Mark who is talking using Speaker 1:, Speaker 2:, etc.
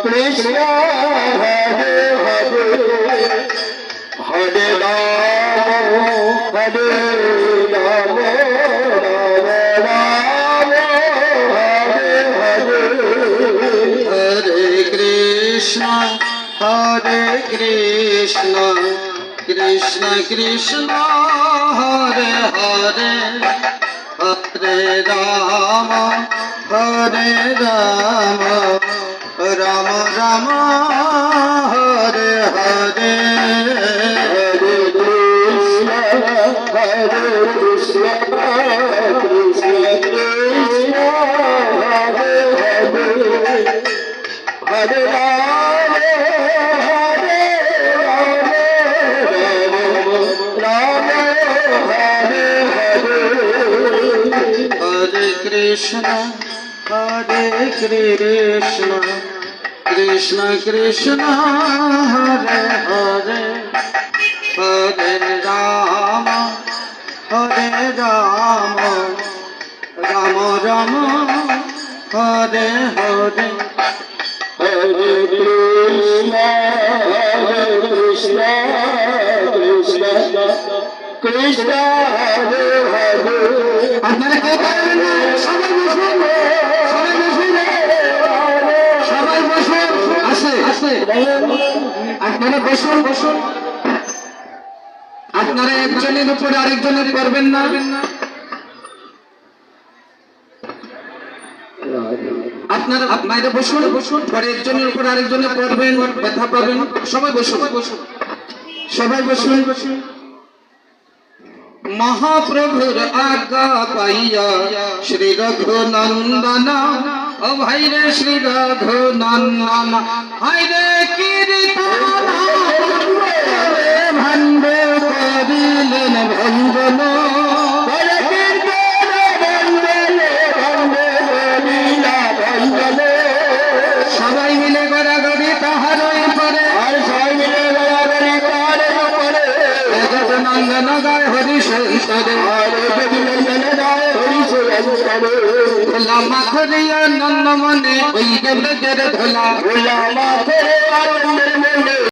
Speaker 1: কৃষ্ণ হরে হরে হরে রাম হরে রাম রাম রাম হরে হরে হরে কৃষ্ণ কৃষ্ণ কৃষ্ণ হরে হরে হরে রাম রাম রাম হরে হরে হরে কৃষ্ণ কৃষ্ণ কৃষ্ণ হরে হরে হরে রাম রাম হরে হরে হরে কৃষ্ণ কৃষ্ণ কৃষ্ণ হরে হরে হরে রাম রাম রাম হরে হরে হরে কৃষ্ণ কৃষ্ণ কৃষ্ণ হরে হরে আপনারা কে পারবেন না সবাই বসুন সবাই বসুন আসে আপনারা বসুন আপনারা একজনের উপরে আরেকজনের করবেন না আপনারা আপনারা বসুন পরে একজনের উপর আরেকজনের পড়বেন ব্যথা পাবেন সবাই বসুন মহাপ্রভুর আজ্ঞা পাইয়া শ্রী রঘুনন্দন ও ভাই রে শ্রী রঘুনন্দন হায় রে কীর্তন ভান্ডে করিলেন ভঞ্জন সবাই মিলে গড়াগড়ি তাহারই পরে আর সবাই মিলে গড়াগড়ি তাহারই পরে নন্দন গায় হরি সংসারে ধোলা মাথরে আনন্দ মনে ওই দেবদের ধোলা মাথরে আনন্দের মনে